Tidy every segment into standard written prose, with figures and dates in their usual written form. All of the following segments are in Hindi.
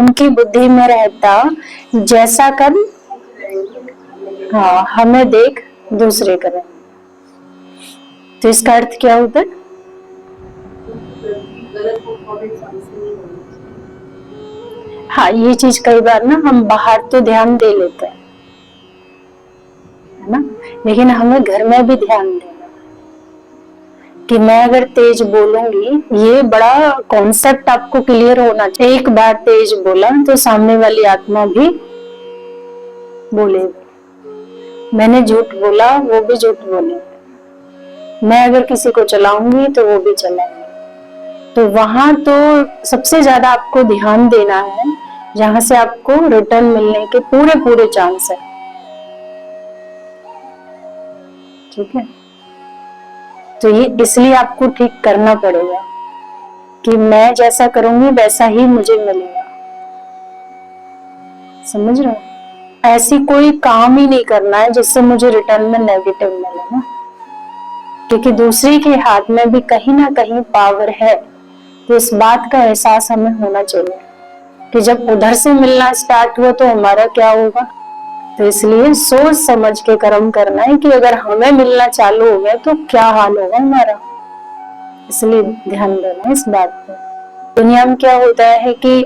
उनकी बुद्धि में रहता जैसा कर्म हाँ हमें देख दूसरे करें। तो इसका अर्थ क्या होता है? हाँ, ये चीज कई बार ना हम बाहर तो ध्यान दे लेते हैं, है ना, लेकिन हमें घर में भी ध्यान देना कि मैं अगर तेज बोलूंगी, ये बड़ा कॉन्सेप्ट आपको क्लियर होना चाहिए। एक बार तेज बोला तो सामने वाली आत्मा भी बोलेगी, मैंने झूठ बोला वो भी झूठ बोलेंगे, मैं अगर किसी को चलाऊंगी तो वो भी चलाएंगे। तो वहां तो सबसे ज्यादा आपको ध्यान देना है जहां से आपको रिटर्न मिलने के पूरे पूरे चांस है। ठीक है, तो ये इसलिए आपको ठीक करना पड़ेगा कि मैं जैसा करूंगी वैसा ही मुझे मिलेगा। समझ रहे हो? ऐसी कोई काम ही नहीं करना है जिससे मुझे रिटर्न में नेगेटिव मिले ना, क्योंकि दूसरे के हाथ में भी कहीं ना कहीं पावर है। तो इस बात का एहसास हमें होना चाहिए कि जब उधर से मिलना स्टार्ट हुआ तो हमारा क्या होगा। तो इसलिए सोच समझ के कर्म करना है कि अगर हमें मिलना चालू हो गया तो क्या हाल होगा हमारा। इसलिए ध्यान देना इस बात पर। दुनिया में क्या होता है कि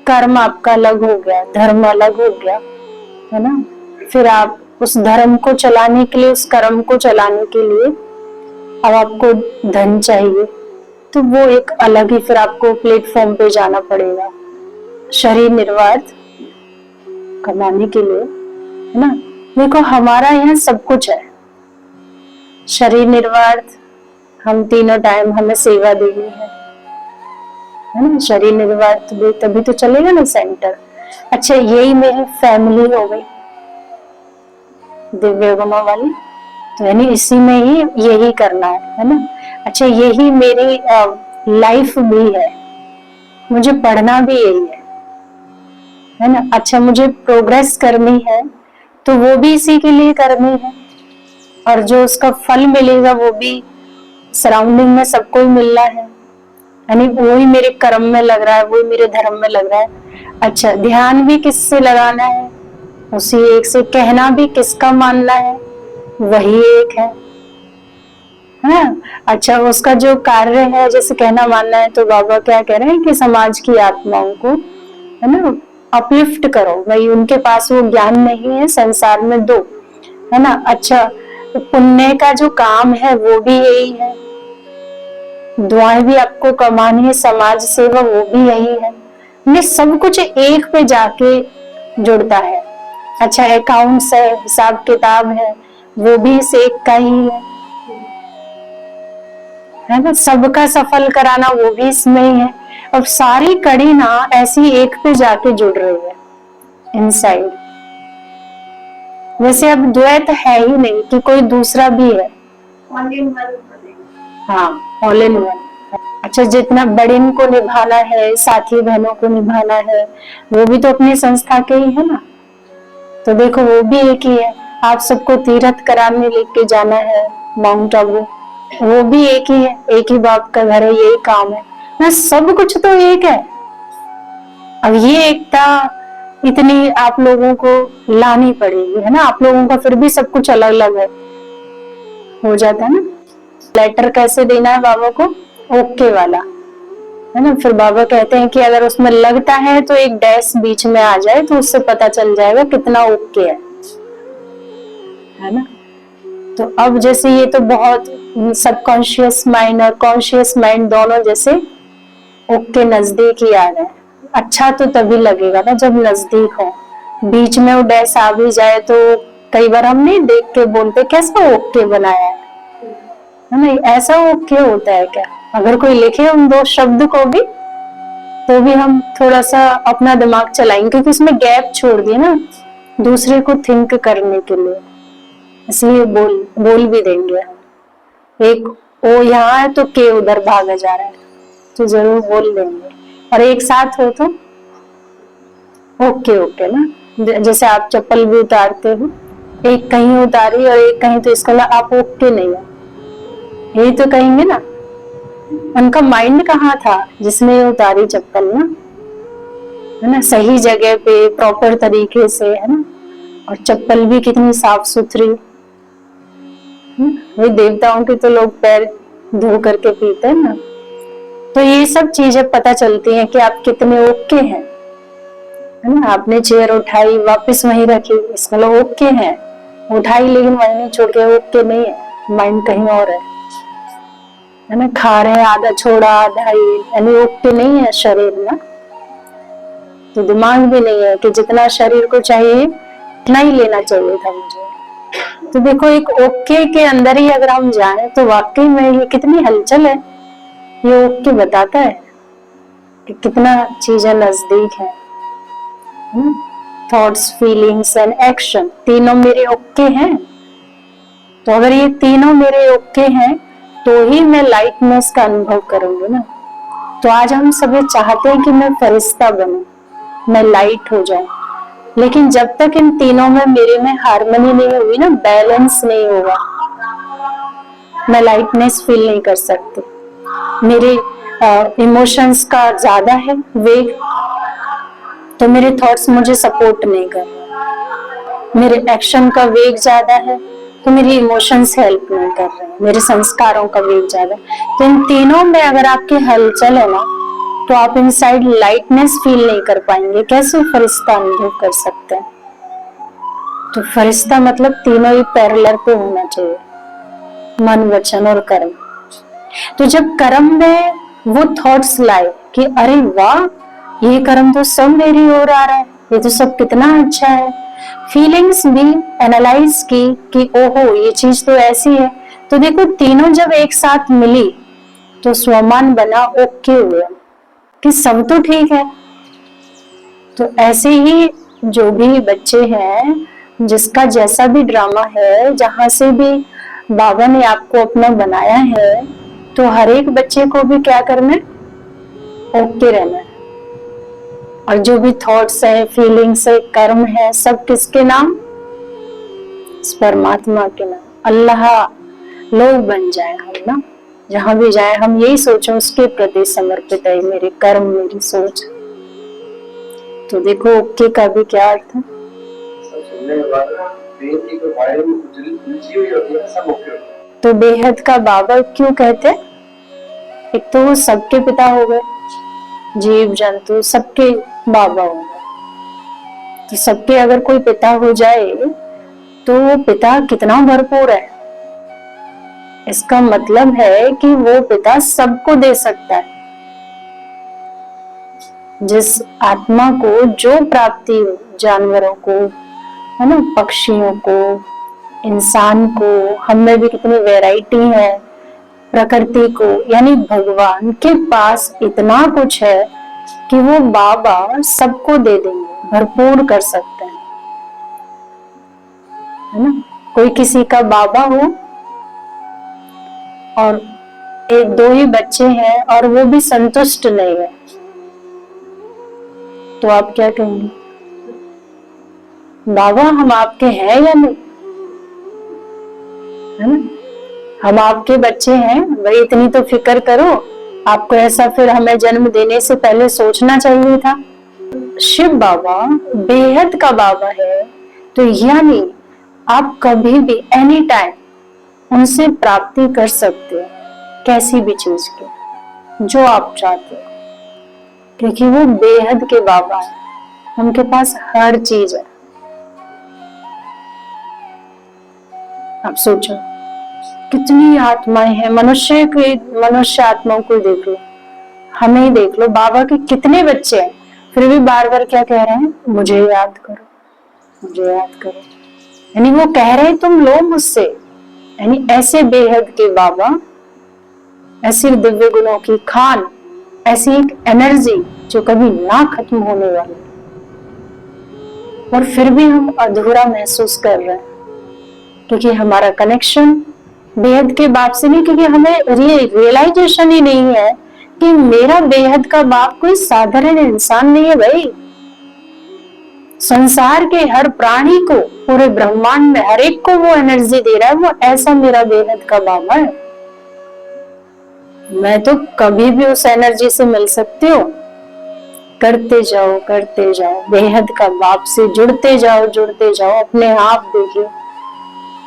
कर्म आपका अलग हो गया, धर्म अलग हो गया, है ना, फिर आप उस धर्म को चलाने के लिए, उस कर्म को चलाने के लिए अब आपको धन चाहिए, तो वो एक अलग ही फिर आपको प्लेटफॉर्म पे जाना पड़ेगा शरीर निर्वाह कमाने के लिए, है ना। देखो हमारा यहाँ सब कुछ है, शरीर निर्वाह, हम तीनों टाइम हमें सेवा देनी है ना, शरीर निर्वाह तभी तो चलेगा ना सेंटर। अच्छा, यही मेरी फैमिली हो गई दिव्य गुणों वाली, तो यानी इसी में ही यही करना है ना। अच्छा, यही मेरी लाइफ भी है, मुझे पढ़ना भी यही है ना। अच्छा, मुझे प्रोग्रेस करनी है तो वो भी इसी के लिए करनी है, और जो उसका फल मिलेगा वो भी सराउंडिंग में सबको ही मिलना है, यानी वही मेरे कर्म में लग रहा है, वही मेरे धर्म में लग रहा है। अच्छा, ध्यान भी किससे लगाना है, उसी एक से। कहना भी किसका मानना है, वही एक है ना। अच्छा, उसका जो कार्य है, जैसे कहना मानना है, तो बाबा क्या कह रहे हैं कि समाज की आत्माओं को, है ना, अपलिफ्ट करो भाई, उनके पास वो ज्ञान नहीं है, संसार में दो, है ना। अच्छा, पुण्य का जो काम है वो भी यही है, दुआएं भी आपको कमानी है, समाज सेवा वो भी यही है। ये सब कुछ एक पे जाके जुड़ता है। अच्छा, अकाउंट्स है, हिसाब किताब है, वो भी इस एक का ही है ना। सबका सफल कराना वो भी इसमें ही है। अब सारी कड़ी ना ऐसी एक पे जाके जुड़ रही है इनसाइड। वैसे अब द्वैत है ही नहीं कि कोई दूसरा भी है, ऑल इन वन। हाँ, ऑल इन वन। अच्छा, जितना बड़े को निभाना है, साथी बहनों को निभाना है, वो भी तो अपनी संस्था के ही है ना। तो देखो वो भी एक ही है। आप सबको तीर्थ कराने लेके जाना है, माउंट आबू, वो भी एक ही है, एक ही बाप का घर है, यही काम है ना। सब कुछ तो एक है। अब ये एकता इतनी आप लोगों को लानी पड़ेगी, है ना। आप लोगों का फिर भी सब कुछ अलग अलग है, हो जाता है ना। लेटर कैसे देना है बाबा को, ओके वाला, है ना। फिर बाबा कहते हैं कि अगर उसमें लगता है तो एक डैश बीच में आ जाए तो उससे पता चल जाएगा कितना ओके है ना। तो अब जैसे ये तो बहुत सबकॉन्शियस माइंड और कॉन्शियस माइंड दोनों जैसे ओके नजदीक ही आ रहे हैं। अच्छा तो तभी लगेगा ना जब नजदीक हो। बीच में वो डैश आ भी जाए तो कई बार हम नहीं देख के बोलते कैसा ओके बनाया है ना, ऐसा ओके होता है क्या। अगर कोई लिखे उन दो शब्द को भी तो भी हम थोड़ा सा अपना दिमाग चलाएंगे, क्योंकि उसमें गैप छोड़ दिए ना दूसरे को थिंक करने के लिए, इसलिए बोल भी देंगे। एक ओ यहाँ है तो के उधर भागा जा रहा है, तो जरूर बोल देंगे। और एक साथ हो तो ओके ओके ना, जैसे आप चप्पल भी उतारते हो, एक कहीं उतारी और एक कहीं, तो इसका आप ओके नहीं हो, यही तो कहेंगे ना। उनका माइंड कहाँ था जिसने उतारी चप्पल ना, है ना, सही जगह पे प्रॉपर तरीके से, है ना, और चप्पल भी कितनी साफ सुथरी। वही देवताओं के तो लोग पैर धो करके पीते हैं ना। तो ये सब चीजें पता चलती हैं कि आप कितने ओके हैं, है ना। आपने चेयर उठाई वापस वहीं रखी, इसका मतलब ओके है, उठाई लेकिन वहीं नहीं छोड़ के, ओके नहीं है, माइंड कहीं और है ना। खा रहे हैं आधा छोड़ा आधा ही, यानी ओके नहीं है शरीर ना। तो दिमाग भी नहीं है कि जितना शरीर को चाहिए उतना ही लेना चाहिए था मुझे। तो देखो एक ओके के अंदर ही अगर हम जाएं तो वाकई में ये कितनी हलचल है। ये ओके बताता है कि कितना चीजें नजदीक है। थॉट्स, फीलिंग्स एंड एक्शन तीनों मेरे ओके हैं। तो अगर ये तीनों मेरे ओके हैं तो ही मैं लाइटनेस का अनुभव करूंगी ना। तो आज हम सभी चाहते हैं कि मैं फरिश्ता बनूं, मैं लाइट हो जाऊं, लेकिन जब तक इन तीनों में मेरे में हार्मनी नहीं होगी ना, बैलेंस नहीं होगा, मैं लाइटनेस फील नहीं कर सकती। मेरे इमोशंस का ज्यादा है वेग, तो मेरे थॉट्स मुझे सपोर्ट नहीं कर रहे। मेरे एक्शन का वेग ज्यादा है तो मेरे इमोशंस हेल्प नहीं कर रहे हैं। मेरे संस्कारों का वेग ज्यादा। तो इन तीनों में अगर आपकी हलचल है ना, तो आप इनसाइड लाइटनेस फील नहीं कर पाएंगे। कैसे फरिश्ता अनुभव कर सकते हैं? तो फरिश्ता मतलब तीनों ही पैरेलल पे होना चाहिए, मन, वचन और कर्म। तो जब कर्म में वो थॉट्स लाए कि अरे वाह, ये कर्म तो सब मेरी ओर आ रहा है, ये तो सब कितना अच्छा है। फीलिंग्स भी एनालाइज की कि ओहो ये चीज तो ऐसी है। तो देखो तीनों जब एक साथ मिली तो स्वमान बना, ओके हुआ कि सब तो ठीक है। तो ऐसे ही जो भी बच्चे हैं, जिसका जैसा भी ड्रामा है, जहां से भी बाबा ने आपको अपना बनाया है, तो हर एक बच्चे को भी क्या करना है? ओके रहना है। और जो भी थॉट्स है, फीलिंग्स है, कर्म है, सब किसके नाम? परमात्मा के नाम। अल्लाह लोग बन जाए हम ना, जहां भी जाए हम यही सोचें उसके प्रति समर्पित है मेरे कर्म, मेरी सोच। तो देखो ओके का भी क्या अर्थ है? तो बेहद का बाबा क्यों कहते? एक तो वो सबके पिता हो गए, जीव जंतु सबके बाबा हो गए। तो सबके अगर कोई पिता हो जाए तो वो पिता कितना भरपूर है। इसका मतलब है कि वो पिता सबको दे सकता है। जिस आत्मा को जो प्राप्ति हो, जानवरों को, है ना, पक्षियों को, इंसान को, हम में भी कितनी वैरायटी है, प्रकृति को, यानी भगवान के पास इतना कुछ है कि वो बाबा सबको दे देंगे, भरपूर कर सकते हैं, है ना। कोई किसी का बाबा हो और एक दो ही बच्चे हैं और वो भी संतुष्ट नहीं है, तो आप क्या कहेंगे? बाबा हम आपके हैं या नहीं, है ना। हम आपके बच्चे हैं, भाई इतनी तो फिक्र करो। आपको ऐसा फिर हमें जन्म देने से पहले सोचना चाहिए था। शिव बाबा बेहद का बाबा है, तो यानी आप कभी भी एनी टाइम उनसे प्राप्ति कर सकते हो, कैसी भी चीज की जो आप चाहते हो, क्योंकि वो बेहद के बाबा है, उनके पास हर चीज है। आप सोचो कितनी आत्माएं हैं, मनुष्य आत्माओं को देख लो, हमें ही देख लो, बाबा के कितने बच्चे हैं, फिर भी बार बार क्या कह रहे हैं? मुझे याद करो, मुझे याद करो। यानी वो कह रहे हैं तुम लो मुझसे। यानी ऐसे बेहद के बाबा, ऐसी दिव्य गुणों की खान, ऐसी एक एनर्जी जो कभी ना खत्म होने वाली, और फिर भी हम अधूरा महसूस कर रहे हैं, क्योंकि हमारा कनेक्शन बेहद के बाप से नहीं, क्योंकि हमें रियलाइजेशन ही नहीं है कि मेरा बेहद का बाप कोई साधारण इंसान नहीं है भाई। संसार के हर प्राणी को, पूरे ब्रह्मांड में हर एक को वो एनर्जी दे रहा है, वो ऐसा मेरा बेहद का बाबा है। मैं तो कभी भी उस एनर्जी से मिल सकती हूँ, करते जाओ, बेहद का बाप से जुड़ते जाओ, अपने आप देखिए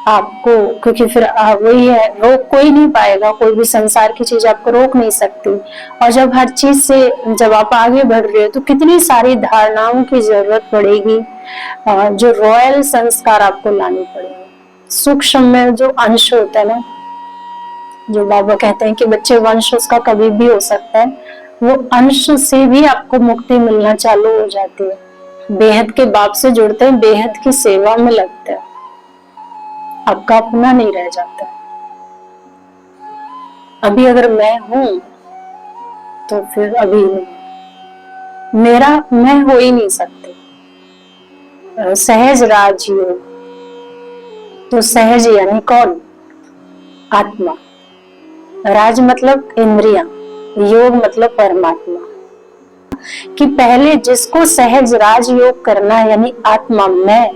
आपको, क्योंकि फिर वही है, रोक कोई नहीं पाएगा, कोई भी संसार की चीज आपको रोक नहीं सकती। और जब हर चीज से जब आप आगे बढ़ रहे हो तो कितनी सारी धारणाओं की जरूरत पड़ेगी, जो रॉयल संस्कार आपको लाने पड़ेंगे। सूक्ष्म में जो अंश होता है ना, जो बाबा कहते हैं कि बच्चे वंश उसका कभी भी हो सकता है, वो अंश से भी आपको मुक्ति मिलना चालू हो जाती है। बेहद के बाप से जुड़ते हैं, बेहद की सेवा में लगते हैं, आपका अपना नहीं रह जाता। अभी अगर मैं हूं तो फिर अभी नहीं, मेरा मैं हो ही नहीं सकते। सहज राजयोग, तो सहज यानी कौन? आत्मा। राज मतलब इंद्रियां, योग मतलब परमात्मा। कि पहले जिसको सहज राज योग करना है, यानी आत्मा, मैं,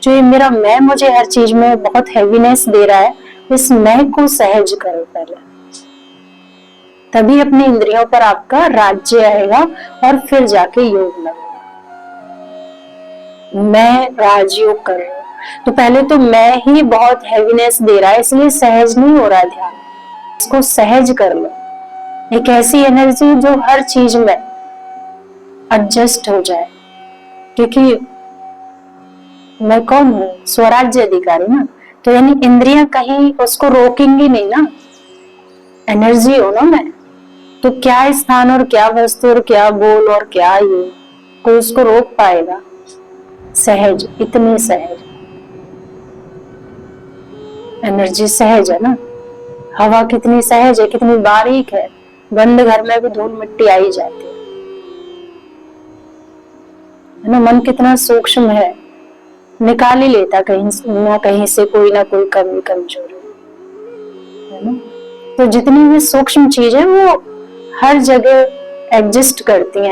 जो ये मेरा मैं मुझे हर चीज में बहुत हैवीनेस दे रहा है, इस मैं को सहज करो पहले, तभी अपनी इंद्रियों पर आपका राज्य आएगा और फिर जाके योग लगेगा। मैं राजयोग कर रहा हूं, तो पहले तो मैं ही बहुत हैवीनेस दे रहा है, इसलिए सहज नहीं हो रहा है ध्यान। इसको सहज कर लो, एक ऐसी एनर्जी जो हर चीज में एडजस्ट हो जाए, क्योंकि मैं कौन हूँ? स्वराज्य अधिकारी ना, तो यानी इंद्रियां कहीं उसको रोकेंगी नहीं ना, एनर्जी हो ना मैं, तो क्या स्थान और क्या वस्तु और क्या बोल और क्या ये कोई उसको रोक पाएगा? सहज, इतनी सहज एनर्जी, सहज है ना। हवा कितनी सहज है, कितनी बारीक है, बंद घर में भी धूल मिट्टी आई जाती है ना। मन कितना सूक्ष्म है, निकाल ही लेता कहीं ना कहीं से कोई ना कोई कमी कमजोरी, है ना। तो जितनी भी सूक्ष्म चीज है वो हर जगह एग्जिस्ट करती हैं।